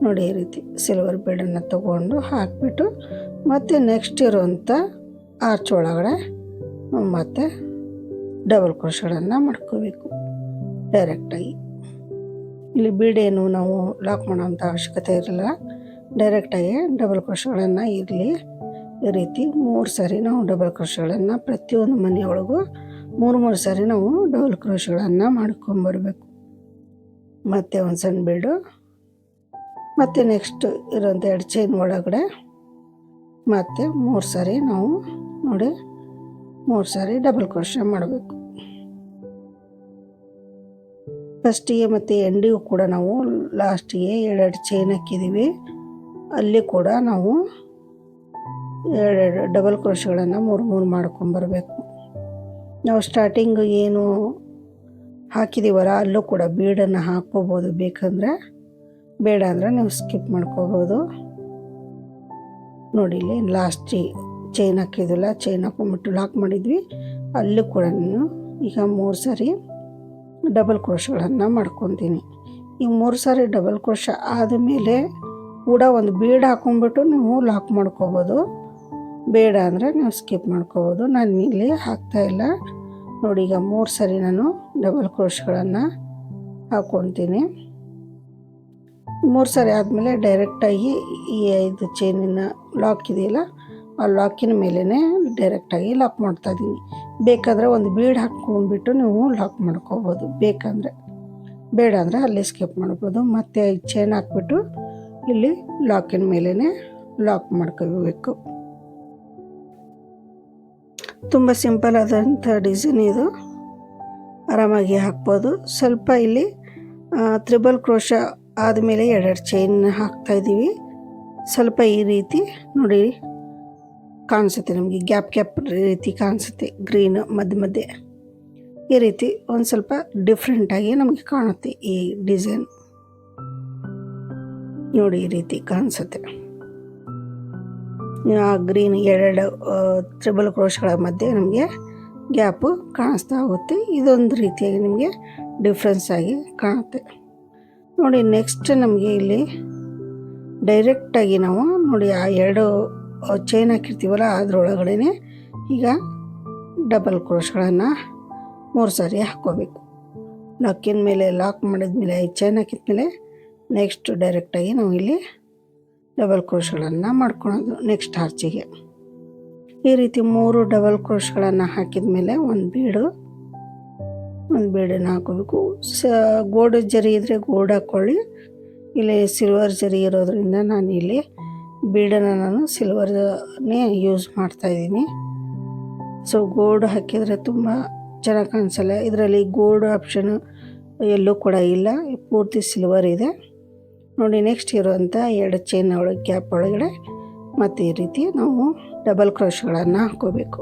ನೋಡಿ ಈ ರೀತಿ ಸಿಲ್ವರ್ ಬೀಡನ್ನು ತಗೊಂಡು ಹಾಕಿಬಿಟ್ಟು ಮತ್ತು ನೆಕ್ಸ್ಟ್ ಇರುವಂಥ ಆರ್ಚ್ ಒಳಗಡೆ ಮತ್ತು ಡಬಲ್ ಕ್ರೋಶಗಳನ್ನು ಮಾಡ್ಕೋಬೇಕು ಡೈರೆಕ್ಟಾಗಿ. ಇಲ್ಲಿ ಬೀಡೇನು ನಾವು ಲಾಕ್ ಮಾಡೋಂಥ ಅವಶ್ಯಕತೆ ಇರಲ್ಲ, ಡೈರೆಕ್ಟಾಗಿ ಡಬಲ್ ಕ್ರೋಶಗಳನ್ನು ಇರಲಿ. ಈ ರೀತಿ 3 ಸಾರಿ ನಾವು ಡಬಲ್ ಕ್ರೋಶಗಳನ್ನು ಪ್ರತಿಯೊಂದು ಮನೆಯೊಳಗೂ 3 ಸಾರಿ ನಾವು ಡಬಲ್ ಕ್ರೋಶಗಳನ್ನು ಮಾಡ್ಕೊಂಬರ್ಬೇಕು. ಮತ್ತು ಒಂದು ಸಣ್ಣ ಬೀಡು ಮತ್ತು ನೆಕ್ಸ್ಟ್ ಇರೋಂಥ 2 ಚೈನ್ ಒಳಗಡೆ ಮತ್ತು 3 ಸಾರಿ ನಾವು ನೋಡಿ 3 ಸಾರಿ ಡಬಲ್ ಕ್ರೋಶ ಮಾಡಬೇಕು. ಫಸ್ಟಿಗೆ ಮತ್ತು ಎಂಡಿಗೂ ಕೂಡ ನಾವು ಲಾಸ್ಟಿಗೆ 2 ಚೈನ್ ಹಾಕಿದ್ದೀವಿ, ಅಲ್ಲಿ ಕೂಡ ನಾವು 2 ಡಬಲ್ ಕ್ರೋಶಗಳನ್ನು 3 ಮಾಡ್ಕೊಂಬರ್ಬೇಕು. ನಾವು ಸ್ಟಾರ್ಟಿಂಗ್ ಏನು ಹಾಕಿದ್ದೀವಲ್ಲ ಅಲ್ಲೂ ಕೂಡ ಬೀಡನ್ನು ಹಾಕ್ಕೋಬೋದು ಬೇಕಂದರೆ, ಬೇಡ ಅಂದರೆ ನೀವು ಸ್ಕಿಪ್ ಮಾಡ್ಕೋಬೋದು. ನೋಡಿ ಇಲ್ಲಿ ಲಾಸ್ಟ್ ಚೈನ್ ಹಾಕಿದ್ವಲ್ಲ, ಚೈನ್ ಹಾಕೊಂಬಿಟ್ಟು ಲಾಕ್ ಮಾಡಿದ್ವಿ, ಅಲ್ಲೂ ಕೂಡ ಈಗ 3 ಸಾರಿ ಡಬಲ್ ಕ್ರೋಶಗಳನ್ನು ಮಾಡ್ಕೊತೀನಿ. ಈ 3 ಸಾರಿ ಡಬಲ್ ಕ್ರೋಶ ಆದಮೇಲೆ ಕೂಡ ಒಂದು ಬೀಡ್ ಹಾಕ್ಕೊಂಬಿಟ್ಟು ನೀವು ಲಾಕ್ ಮಾಡ್ಕೋಬೋದು, ಬೇಡ ಅಂದರೆ ನೀವು ಸ್ಕಿಪ್ ಮಾಡ್ಕೋಬೋದು. ನಾನು ಇಲ್ಲಿ ಹಾಕ್ತಾಯಿಲ್ಲ. ನೋಡಿ ಈಗ 3 ಸಾರಿ ನಾನು ಡಬಲ್ ಕ್ರೋಶಗಳನ್ನು ಹಾಕ್ಕೊತೀನಿ. 3 ಸಾರಿ ಆದಮೇಲೆ ಡೈರೆಕ್ಟಾಗಿ ಈ 5 ಚೈನಿನ ಲಾಕ್ ಇದೆಯಲ್ಲ, ಆ ಲಾಕಿನ ಮೇಲೇ ಡೈರೆಕ್ಟಾಗಿ ಲಾಕ್ ಮಾಡ್ತಾಯಿದ್ದೀನಿ. ಬೇಕಾದರೆ ಒಂದು ಬೀಡ್ ಹಾಕ್ಕೊಂಡ್ಬಿಟ್ಟು ನೀವು ಲಾಕ್ ಮಾಡ್ಕೋಬೋದು ಬೇಕಂದರೆ, ಬೇಡ ಅಂದರೆ ಅಲ್ಲಿ ಸ್ಕಿಪ್ ಮಾಡ್ಬೋದು. ಮತ್ತು 5 ಚೈನ್ ಹಾಕ್ಬಿಟ್ಟು ಇಲ್ಲಿ ಲಾಕಿನ ಮೇಲೇ ಲಾಕ್ ಮಾಡ್ಕೋಬೇಕು. ತುಂಬ ಸಿಂಪಲ್ ಆದಂಥ ಡಿಸೈನ್ ಇದು, ಆರಾಮಾಗಿ ಹಾಕ್ಬೋದು. ಸ್ವಲ್ಪ ಇಲ್ಲಿ ತ್ರಿಬಲ್ ಕ್ರೋಶ ಆದಮೇಲೆ 2 ಚೈನ್ ಹಾಕ್ತಾಯಿದ್ದೀವಿ. ಸ್ವಲ್ಪ ಈ ರೀತಿ ನೋಡಿ ಕಾಣಿಸುತ್ತೆ, ನಮಗೆ ಗ್ಯಾಪ್ ರೀತಿ ಕಾಣಿಸುತ್ತೆ, ಗ್ರೀನ್ ಮಧ್ಯೆ ಈ ರೀತಿ ಒಂದು ಸ್ವಲ್ಪ ಡಿಫ್ರೆಂಟಾಗಿ ನಮಗೆ ಕಾಣುತ್ತೆ ಈ ಡಿಸೈನ್. ನೋಡಿ ಈ ರೀತಿ ಕಾಣಿಸುತ್ತೆ. ಆ ಗ್ರೀನ್ 2 ತ್ರಿಬಲ್ ಕ್ರೋಶಗಳ ಮಧ್ಯೆ ನಮಗೆ ಗ್ಯಾಪು ಕಾಣಿಸ್ತಾ ಹೋಗುತ್ತೆ. ಇದೊಂದು ರೀತಿಯಾಗಿ ನಿಮಗೆ ಡಿಫ್ರೆನ್ಸ್ ಆಗಿ ಕಾಣುತ್ತೆ. ನೋಡಿ ನೆಕ್ಸ್ಟ್ ನಮಗೆ ಇಲ್ಲಿ ಡೈರೆಕ್ಟಾಗಿ ನಾವು ನೋಡಿ ಆ 2 ಚೈನ್ ಹಾಕಿರ್ತೀವಲ್ಲ ಅದರೊಳಗಡೆ ಈಗ ಡಬಲ್ ಕ್ರೋಶಗಳನ್ನು 3 ಸಾರಿ ಹಾಕ್ಕೋಬೇಕು. ಲಾಕಿನ ಮೇಲೆ ಲಾಕ್ ಮಾಡಿದ್ಮೇಲೆ 5 ಚೈನ್ ಹಾಕಿದ್ಮೇಲೆ ನೆಕ್ಸ್ಟ್ ಡೈರೆಕ್ಟಾಗಿ ನಾವು ಇಲ್ಲಿ ಡಬಲ್ ಕ್ರೋಶಗಳನ್ನು ಮಾಡ್ಕೊಳೋದು ನೆಕ್ಸ್ಟ್ ಆರ್ಚಿಗೆ. ಈ ರೀತಿ 3 ಡಬಲ್ ಕ್ರೋಶಗಳನ್ನು ಹಾಕಿದ ಮೇಲೆ ಒಂದು ಬೀಡನ್ನು ಹಾಕೋಬೇಕು. ಗೋಲ್ಡ್ ಜರಿ ಇದ್ದರೆ ಗೋಲ್ಡ್ ಹಾಕ್ಕೊಳ್ಳಿ, ಇಲ್ಲಿ ಸಿಲ್ವರ್ ಜರಿ ಇರೋದ್ರಿಂದ ನಾನು ಇಲ್ಲಿ ಬೀಡನ್ನು ನಾನು ಸಿಲ್ವರ್ನೇ ಯೂಸ್ ಮಾಡ್ತಾಯಿದ್ದೀನಿ. ಸೊ ಗೋಲ್ಡ್ ಹಾಕಿದರೆ ತುಂಬ ಚೆನ್ನಾಗಿ ಕಾಣಿಸಲ್ಲ. ಇದರಲ್ಲಿ ಗೋಲ್ಡ್ ಆಪ್ಷನ್ ಎಲ್ಲೂ ಕೂಡ ಇಲ್ಲ, ಪೂರ್ತಿ ಸಿಲ್ವರ್ ಇದೆ. ನೋಡಿ ನೆಕ್ಸ್ಟ್ ಇರುವಂಥ 2 ಚೈನ್ ಒಳಗೆ ಗ್ಯಾಪ್ ಒಳಗಡೆ ಮತ್ತು ಈ ರೀತಿ ನಾವು ಡಬಲ್ ಕ್ರೋಶಗಳನ್ನು ಹಾಕೋಬೇಕು.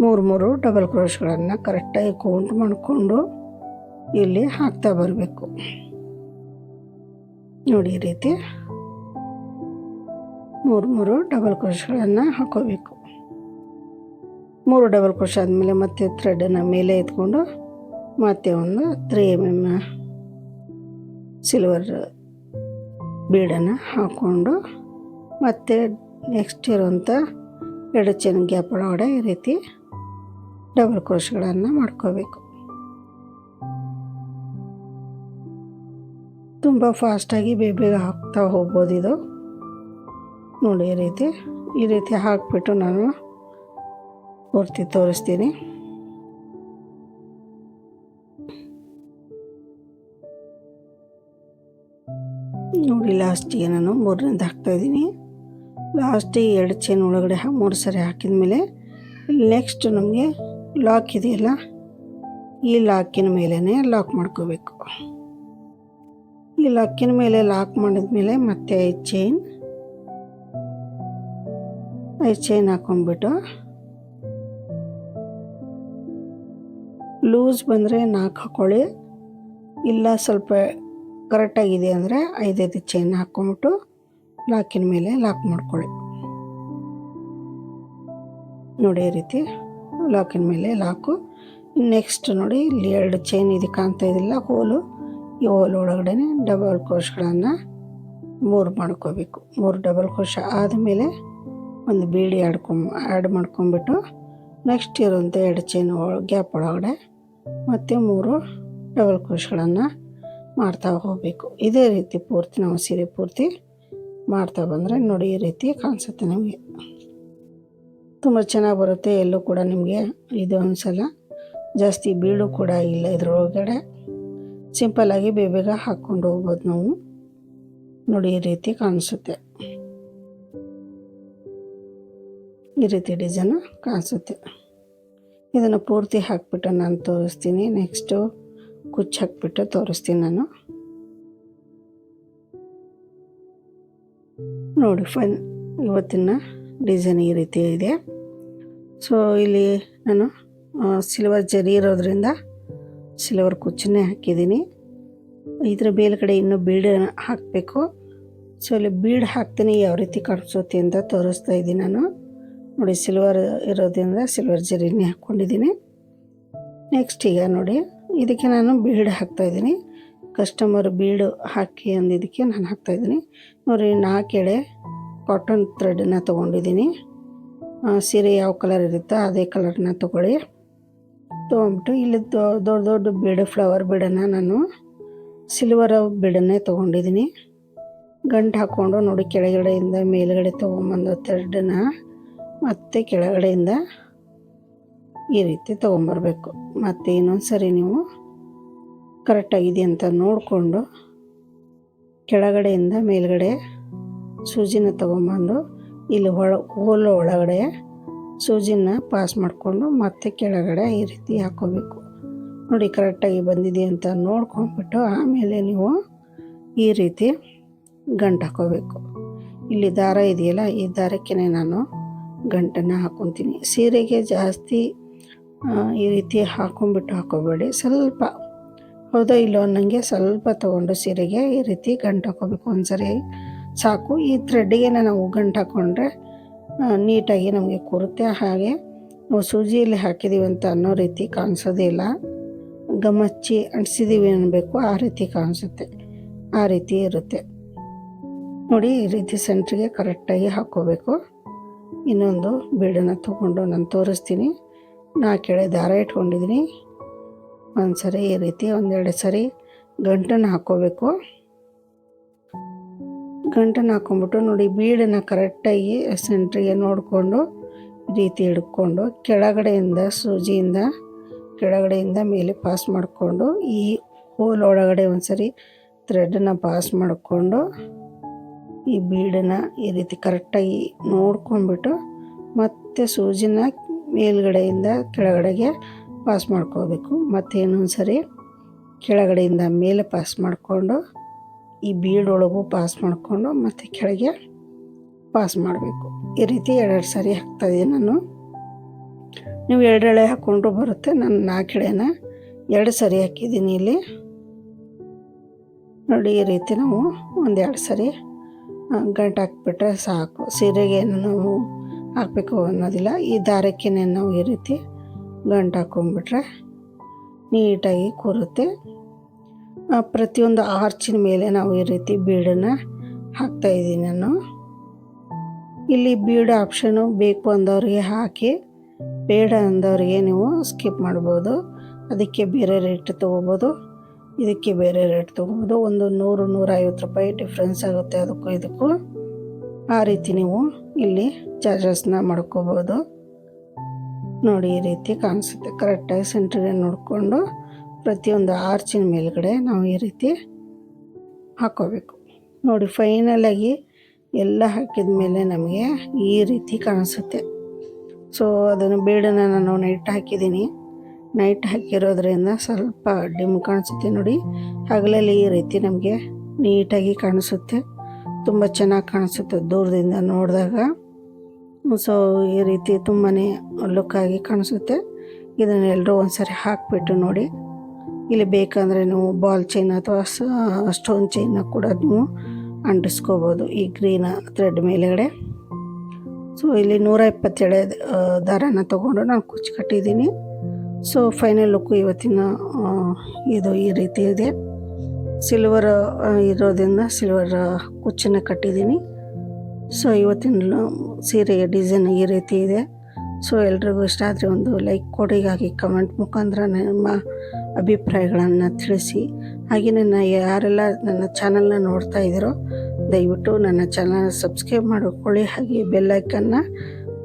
3 ಡಬಲ್ ಕ್ರೋಶಗಳನ್ನು ಕರೆಕ್ಟಾಗಿ ಕೌಂಟ್ ಮಾಡಿಕೊಂಡು ಇಲ್ಲಿ ಹಾಕ್ತಾ ಬರಬೇಕು. ನೋಡಿ ಈ ರೀತಿ 3 ಡಬಲ್ ಕ್ರೋಶಗಳನ್ನು ಹಾಕೋಬೇಕು. 3 ಡಬಲ್ ಕ್ರೋಶ ಆದಮೇಲೆ ಮತ್ತೆ ಥ್ರೆಡನ್ನು ಮೇಲೆ ಎತ್ಕೊಂಡು ಮತ್ತೆ ಒಂದು 3 mm ಸಿಲ್ವರ್ ಬೀಡನ್ನು ಹಾಕ್ಕೊಂಡು ಮತ್ತು ನೆಕ್ಸ್ಟ್ ಇರುವಂಥ 2 ಚೈನ್ ಗ್ಯಾಪ್ ಒಳಗಡೆ ಈ ರೀತಿ ಡಬಲ್ ಕ್ರೋಶಗಳನ್ನು ಮಾಡ್ಕೋಬೇಕು. ತುಂಬ ಫಾಸ್ಟಾಗಿ ಬೇಗ ಹಾಕ್ತಾ ಹೋಗ್ಬೋದು ಇದು. ನೋಡಿ ಈ ರೀತಿ ಹಾಕಿಬಿಟ್ಟು ನಾನು ಪೂರ್ತಿ ತೋರಿಸ್ತೀನಿ. ನೋಡಿ ಲಾಸ್ಟಿಗೆ ನಾನು 3ನೇದು ಹಾಕ್ತಾಯಿದ್ದೀನಿ. ಲಾಸ್ಟಿಗೆ 2 ಚೈನ್ ಒಳಗಡೆ 3 ಸಾರಿ ಹಾಕಿದ ಮೇಲೆ ನೆಕ್ಸ್ಟ್ ನಮಗೆ ಲಾಕ್ ಇದೆಯಲ್ಲ, ಈ ಲಾಕಿನ ಮೇಲೇ ಲಾಕ್ ಮಾಡ್ಕೋಬೇಕು. ಈ ಲಾಕಿನ ಮೇಲೆ ಲಾಕ್ ಮಾಡಿದ್ಮೇಲೆ ಮತ್ತೆ 5 ಚೈನ್ ಹಾಕೊಂಡ್ಬಿಟ್ಟು ಲೂಸ್ ಬಂದರೆ 4 ಹಾಕ್ಕೊಳ್ಳಿ, ಇಲ್ಲ ಸ್ವಲ್ಪ ಕರೆಕ್ಟಾಗಿದೆ ಅಂದರೆ 5 ಚೈನ್ ಹಾಕ್ಕೊಂಬಿಟ್ಟು ಲಾಕಿನ ಮೇಲೆ ಲಾಕ್ ಮಾಡ್ಕೊಳ್ಳಿ. ನೋಡಿ ಈ ರೀತಿ ಲಾಕಿನ ಮೇಲೆ ಲಾಕು. ನೆಕ್ಸ್ಟ್ ನೋಡಿ ಇಲ್ಲಿ 2 ಚೈನ್ ಇದು ಕಾಣ್ತಾ ಇದಿಲ್ಲ ಹೋಲು, ಈ ಹೋಲ್ ಒಳಗಡೆ ಡಬಲ್ ಕ್ರೋಶ್ಗಳನ್ನು 3 ಮಾಡ್ಕೋಬೇಕು. 3 ಡಬಲ್ ಕ್ರೋಶ ಆದಮೇಲೆ ಒಂದು ಬೀಡಿ ಆ್ಯಡ್ ಮಾಡ್ಕೊಂಬಿಟ್ಟು ನೆಕ್ಸ್ಟ್ ಇರೋಂಥ 2 ಚೈನ್ ಗ್ಯಾಪ್ ಒಳಗಡೆ ಮತ್ತು 3 ಡಬಲ್ ಕ್ರೋಶ್ಗಳನ್ನು ಮಾಡ್ತಾ ಹೋಗಬೇಕು. ಇದೇ ರೀತಿ ಪೂರ್ತಿ ನಾವು ಸೀರೆ ಪೂರ್ತಿ ಮಾಡ್ತಾ ಬಂದರೆ ನೋಡಿ ಈ ರೀತಿ ಕಾಣಿಸುತ್ತೆ. ನಿಮಗೆ ತುಂಬ ಚೆನ್ನಾಗಿ ಬರುತ್ತೆ. ಎಲ್ಲೂ ಕೂಡ ನಿಮಗೆ ಇದು ಅನಿಸಲ್ಲ, ಜಾಸ್ತಿ ಬೀಡು ಕೂಡ ಇಲ್ಲ ಇದ್ರೊಳಗಡೆ. ಸಿಂಪಲ್ಲಾಗಿ ಬೇಗ ಹಾಕ್ಕೊಂಡು ಹೋಗ್ಬೋದು ನಾವು. ನೋಡಿ ಈ ರೀತಿ ಕಾಣಿಸುತ್ತೆ, ಈ ರೀತಿ ಡಿಸೈನು ಕಾಣಿಸುತ್ತೆ. ಇದನ್ನು ಪೂರ್ತಿ ಹಾಕಿಬಿಟ್ಟು ನಾನು ತೋರಿಸ್ತೀನಿ. ನೆಕ್ಸ್ಟು ಕುಚ್ಚು ಹಾಕಿಬಿಟ್ಟು ತೋರಿಸ್ತೀನಿ ನಾನು. ನೋಡಿ ಇವತ್ತಿನ ಡಿಸೈನ್ ಈ ರೀತಿ ಇದೆ. ಸೊ ಇಲ್ಲಿ ನಾನು ಸಿಲ್ವರ್ ಜರಿ ಇರೋದ್ರಿಂದ ಸಿಲ್ವರ್ ಕುಚ್ಚನ್ನೇ ಹಾಕಿದ್ದೀನಿ. ಇದರ ಮೇಲ್ಗಡೆ ಇನ್ನೂ ಬೀಡ್ ಹಾಕಬೇಕು. ಸೊ ಇಲ್ಲಿ ಬೀಡ್ ಹಾಕ್ತೀನಿ ಯಾವ ರೀತಿ ಕಾಣಿಸುತ್ತೆ ಅಂತ ತೋರಿಸ್ತಾ ಇದ್ದೀನಿ ನಾನು. ನೋಡಿ ಸಿಲ್ವರ್ ಇರೋದ್ರಿಂದ ಸಿಲ್ವರ್ ಜರಿನೇ ಹಾಕ್ಕೊಂಡಿದ್ದೀನಿ. ನೆಕ್ಸ್ಟ್ ಈಗ ನೋಡಿ ಇದಕ್ಕೆ ನಾನು ಬೀಡ್ ಹಾಕ್ತಾಯಿದ್ದೀನಿ. ಕಸ್ಟಮರ್ ಬೀಡು ಹಾಕಿ ಅಂದಿದ್ದಕ್ಕೆ ನಾನು ಹಾಕ್ತಾಯಿದ್ದೀನಿ. ನೋಡಿ 4 ಎಳೆ ಕಾಟನ್ ಥ್ರೆಡನ್ನು ತೊಗೊಂಡಿದ್ದೀನಿ. ಸೀರೆ ಯಾವ ಕಲರ್ ಇರುತ್ತೋ ಅದೇ ಕಲರ್ನ ತೊಗೊಂಡ್ಬಿಟ್ಟು ಇಲ್ಲಿ ದೊಡ್ಡ ದೊಡ್ಡ ಬೀಡು ಫ್ಲವರ್ ಬೀಡನ್ನು ನಾನು ಸಿಲ್ವರ್ ಬೀಡನ್ನೇ ತೊಗೊಂಡಿದ್ದೀನಿ. ಗಂಟು ಹಾಕ್ಕೊಂಡು ನೋಡಿ ಕೆಳಗಡೆಯಿಂದ ಮೇಲ್ಗಡೆ ತೊಗೊಂಬಂದು ಥ್ರೆಡನ್ನ ಮತ್ತೆ ಕೆಳಗಡೆಯಿಂದ ಈ ರೀತಿ ತೊಗೊಂಬರ್ಬೇಕು. ಮತ್ತು ಇನ್ನೊಂದು ಸರಿ ನೀವು ಕರೆಕ್ಟಾಗಿದೆ ಅಂತ ನೋಡಿಕೊಂಡು ಕೆಳಗಡೆಯಿಂದ ಮೇಲ್ಗಡೆ ಸೂಜಿನ ತೊಗೊಂಬಂದು ಇಲ್ಲಿ ಹೋಲ್ ಒಳಗಡೆ ಸೂಜಿನ ಪಾಸ್ ಮಾಡಿಕೊಂಡು ಮತ್ತೆ ಕೆಳಗಡೆ ಈ ರೀತಿ ಹಾಕ್ಕೋಬೇಕು. ನೋಡಿ ಕರೆಕ್ಟಾಗಿ ಬಂದಿದೆ ಅಂತ ನೋಡ್ಕೊಂಡ್ಬಿಟ್ಟು ಆಮೇಲೆ ನೀವು ಈ ರೀತಿ ಗಂಟು ಹಾಕ್ಕೋಬೇಕು. ಇಲ್ಲಿ ದಾರ ಇದೆಯಲ್ಲ, ಈ ದಾರಕ್ಕೆ ನಾನು ಗಂಟನ್ನು ಹಾಕ್ಕೊತೀನಿ. ಸೀರೆಗೆ ಜಾಸ್ತಿ ಈ ರೀತಿ ಹಾಕ್ಕೋಬೇಡಿ. ಸ್ವಲ್ಪ ಹೌದಾ ಇಲ್ಲೋ ಅನ್ನಂಗೆ ಸ್ವಲ್ಪ ತೊಗೊಂಡು ಸೀರೆಗೆ ಈ ರೀತಿ ಗಂಟು ಹಾಕ್ಕೋಬೇಕು. ಒಂದ್ಸರಿ ಸಾಕು. ಈ ಥ್ರೆಡ್ಡಿಗೆ ನಾವು ಗಂಟು ಹಾಕ್ಕೊಂಡ್ರೆ ನೀಟಾಗಿ ನಮಗೆ ಕೂರುತ್ತೆ. ಹಾಗೆ ನಾವು ಸೂಜಿಯಲ್ಲಿ ಹಾಕಿದ್ದೀವಿ ಅಂತ ಅನ್ನೋ ರೀತಿ ಕಾಣಿಸೋದೇ ಇಲ್ಲ. ಗಮಚ್ಚಿ ಅಂಟಿಸಿದ್ದೀವಿ ಅನ್ನಬೇಕು ಆ ರೀತಿ ಕಾಣಿಸುತ್ತೆ, ಆ ರೀತಿ ಇರುತ್ತೆ. ನೋಡಿ ಈ ರೀತಿ ಸೆಂಟ್ರಿಗೆ ಕರೆಕ್ಟಾಗಿ ಹಾಕ್ಕೋಬೇಕು. ಇನ್ನೊಂದು ಬೀಡನ್ನು ತೊಗೊಂಡು ನಾನು ತೋರಿಸ್ತೀನಿ. 4 ಎಳೆ ದಾರ ಇಟ್ಕೊಂಡಿದ್ದೀನಿ. ಒಂದು ಸರಿ ಈ ರೀತಿ 1-2 ಸರಿ ಗಂಟನ್ನು ಹಾಕ್ಕೋಬೇಕು. ಗಂಟನ್ನು ಹಾಕ್ಕೊಂಬಿಟ್ಟು ನೋಡಿ ಬೀಡನ್ನು ಕರೆಕ್ಟಾಗಿ ಸೆಂಟ್ರಿಗೆ ನೋಡಿಕೊಂಡು ಈ ರೀತಿ ಹಿಡ್ಕೊಂಡು ಕೆಳಗಡೆಯಿಂದ ಸೂಜಿಯಿಂದ ಕೆಳಗಡೆಯಿಂದ ಮೇಲೆ ಪಾಸ್ ಮಾಡಿಕೊಂಡು ಈ ಹೋಲ್ ಒಳಗಡೆ ಒಂದು ಸರಿ ಥ್ರೆಡನ್ನು ಪಾಸ್ ಮಾಡಿಕೊಂಡು ಈ ಬೀಡನ್ನು ಈ ರೀತಿ ಕರೆಕ್ಟಾಗಿ ನೋಡ್ಕೊಂಡ್ಬಿಟ್ಟು ಮತ್ತೆ ಸೂಜಿನ ಮೇಲ್ಗಡೆಯಿಂದ ಕೆಳಗಡೆಗೆ ಪಾಸ್ ಮಾಡ್ಕೋಬೇಕು. ಮತ್ತು ಇನ್ನೊಂದು ಸರಿ ಕೆಳಗಡೆಯಿಂದ ಮೇಲೆ ಪಾಸ್ ಮಾಡಿಕೊಂಡು ಈ ಬೀಡೊಳಗೂ ಪಾಸ್ ಮಾಡಿಕೊಂಡು ಮತ್ತು ಕೆಳಗೆ ಪಾಸ್ ಮಾಡಬೇಕು. ಈ ರೀತಿ 2 ಸರಿ ಹಾಕ್ತಾಯಿದ್ದೀನಿ ನಾನು. ನೀವು 2 ಎಳೆ ಹಾಕ್ಕೊಂಡ್ರು ಬರುತ್ತೆ. ನಾನು 4 ಎಳೆನ 2 ಸರಿ ಹಾಕಿದ್ದೀನಿ ಇಲ್ಲಿ. ನೋಡಿ ಈ ರೀತಿ ನಾವು 1-2 ಸರಿ ಗಂಟು ಹಾಕ್ಬಿಟ್ರೆ ಸಾಕು. ಸೀರೆಗೆ ನಾವು ಹಾಕಬೇಕು ಅನ್ನೋದಿಲ್ಲ. ಈ ದಾರಕ್ಕೆ ನಾವು ಈ ರೀತಿ ಗಂಟು ಹಾಕ್ಕೊಂಡ್ಬಿಟ್ರೆ ನೀಟಾಗಿ ಕೂರುತ್ತೆ. ಪ್ರತಿಯೊಂದು ಆರ್ಚಿನ ಮೇಲೆ ನಾವು ಈ ರೀತಿ ಬೀಡನ್ನು ಹಾಕ್ತಾಯಿದ್ದೀನಿ ನಾನು. ಇಲ್ಲಿ ಬೀಡ್ ಆಪ್ಷನು ಬೇಕು ಅಂದವ್ರಿಗೆ ಹಾಕಿ, ಬೇಡ ಅಂದವ್ರಿಗೆ ನೀವು ಸ್ಕಿಪ್ ಮಾಡ್ಬೋದು. ಅದಕ್ಕೆ ಬೇರೆ ರೇಟ್ ತೊಗೋಬೋದು, ಇದಕ್ಕೆ ಬೇರೆ ರೇಟ್ ತೊಗೋಬೋದು. ಒಂದು 100-150 ರೂಪಾಯಿ ಡಿಫ್ರೆನ್ಸ್ ಆಗುತ್ತೆ ಅದಕ್ಕೂ ಇದಕ್ಕೂ. ಆ ರೀತಿ ನೀವು ಇಲ್ಲಿ ಚಾರ್ಜಸ್ನ ಮಾಡ್ಕೋಬೋದು. ನೋಡಿ ಈ ರೀತಿ ಕಾಣಿಸುತ್ತೆ. ಕರೆಕ್ಟಾಗಿ ಸೆಂಟ್ರಿಗೆ ನೋಡಿಕೊಂಡು ಪ್ರತಿಯೊಂದು ಆರ್ಚಿನ ಮೇಲ್ಗಡೆ ನಾವು ಈ ರೀತಿ ಹಾಕ್ಕೋಬೇಕು. ನೋಡಿ ಫೈನಲಾಗಿ ಎಲ್ಲ ಹಾಕಿದ ಮೇಲೆ ನಮಗೆ ಈ ರೀತಿ ಕಾಣಿಸುತ್ತೆ. ಸೊ ಅದನ್ನು ಬೀಡನ್ನು ನಾನು ನೈಟ್ ಹಾಕಿದ್ದೀನಿ. ನೈಟ್ ಹಾಕಿರೋದ್ರಿಂದ ಸ್ವಲ್ಪ ಡಿಮ್ ಕಾಣಿಸುತ್ತೆ. ನೋಡಿ ಹಗಲಲ್ಲಿ ಈ ರೀತಿ ನಮಗೆ ನೀಟಾಗಿ ಕಾಣಿಸುತ್ತೆ, ತುಂಬ ಚೆನ್ನಾಗಿ ಕಾಣಿಸುತ್ತೆ ದೂರದಿಂದ ನೋಡಿದಾಗ. ಸೊ ಈ ರೀತಿ ತುಂಬಾ ಲುಕ್ಕಾಗಿ ಕಾಣಿಸುತ್ತೆ. ಇದನ್ನೆಲ್ಲರೂ ಒಂದು ಸರಿ ಹಾಕಿಬಿಟ್ಟು ನೋಡಿ. ಇಲ್ಲಿ ಬೇಕಂದರೆ ನೀವು ಬಾಲ್ ಚೈನ್ ಅಥವಾ ಸ್ಟೋನ್ ಚೈನ್ನ ಕೂಡ ನೀವು ಅಂಟಿಸ್ಕೋಬೋದು ಈ ಗ್ರೀನ್ ಥ್ರೆಡ್ ಮೇಲೆಗಡೆ. ಸೊ ಇಲ್ಲಿ 120 ಎಳೆ ದಾರನ ತೊಗೊಂಡು ನಾನು ಕುಚ್ಚು ಕಟ್ಟಿದ್ದೀನಿ. ಸೊ ಫೈನಲ್ ಲುಕ್ಕು ಇವತ್ತಿನ ಇದು ಈ ರೀತಿ ಇದೆ. ಸಿಲ್ವರ್ ಇರೋದ್ರಿಂದ ಸಿಲ್ವರ್ ಕುಚ್ಚನ್ನು ಕಟ್ಟಿದ್ದೀನಿ. ಸೊ ಇವತ್ತಿನ ಸೀರೆಯ ಡಿಸೈನ್ ಈ ರೀತಿ ಇದೆ. ಸೊ ಎಲ್ರಿಗೂ ಇಷ್ಟ ಆದರೆ ಒಂದು ಲೈಕ್ ಕೊಡಿ, ಹಾಗೆ ಕಮೆಂಟ್ ಮುಖಾಂತರ ನಿಮ್ಮ ಅಭಿಪ್ರಾಯಗಳನ್ನು ತಿಳಿಸಿ. ಹಾಗೆ ಯಾರೆಲ್ಲ ನನ್ನ ಚಾನಲ್ನ ನೋಡ್ತಾ ಇದ್ದೀರೋ ದಯವಿಟ್ಟು ನನ್ನ ಚಾನಲ್ ಸಬ್ಸ್ಕ್ರೈಬ್ ಮಾಡಿಕೊಳ್ಳಿ, ಹಾಗೆ ಬೆಲ್ಲೈಕನ್ನ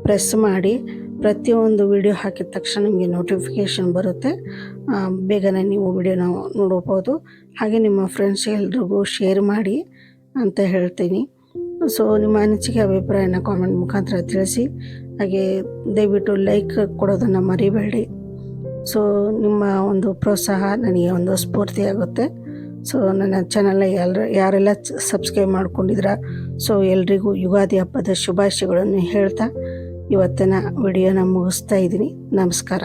ಪ್ರೆಸ್ ಮಾಡಿ. ಪ್ರತಿಯೊಂದು ವಿಡಿಯೋ ಹಾಕಿದ ತಕ್ಷಣ ನಿಮಗೆ ನೋಟಿಫಿಕೇಷನ್ ಬರುತ್ತೆ, ಬೇಗನೆ ನೀವು ವಿಡಿಯೋನ ನೋಡ್ಬೋದು. ಹಾಗೆ ನಿಮ್ಮ ಫ್ರೆಂಡ್ಸ್ ಎಲ್ರಿಗೂ ಶೇರ್ ಮಾಡಿ ಅಂತ ಹೇಳ್ತೀನಿ. ಸೊ ನಿಮ್ಮ ಅನಿಸಿಕೆ ಅಭಿಪ್ರಾಯನ ಕಾಮೆಂಟ್ ಮುಖಾಂತರ ತಿಳಿಸಿ. ಹಾಗೆ ದಯವಿಟ್ಟು ಲೈಕ್ ಕೊಡೋದನ್ನು ಮರಿಬೇಡಿ. ಸೊ ನಿಮ್ಮ ಒಂದು ಪ್ರೋತ್ಸಾಹ ನನಗೆ ಒಂದು ಸ್ಫೂರ್ತಿಯಾಗುತ್ತೆ. ಸೊ ನನ್ನ ಚಾನಲ್ನ ಯಾರೆಲ್ಲ ಸಬ್ಸ್ಕ್ರೈಬ್ ಮಾಡ್ಕೊಂಡಿದ್ರ, ಸೊ ಎಲ್ರಿಗೂ ಯುಗಾದಿ ಹಬ್ಬದ ಶುಭಾಶಯಗಳನ್ನು ಹೇಳ್ತಾ ಇವತ್ತಿನ ವಿಡಿಯೋನ ಮುಗಿಸ್ತಾ ಇದ್ದೀನಿ. ನಮಸ್ಕಾರ.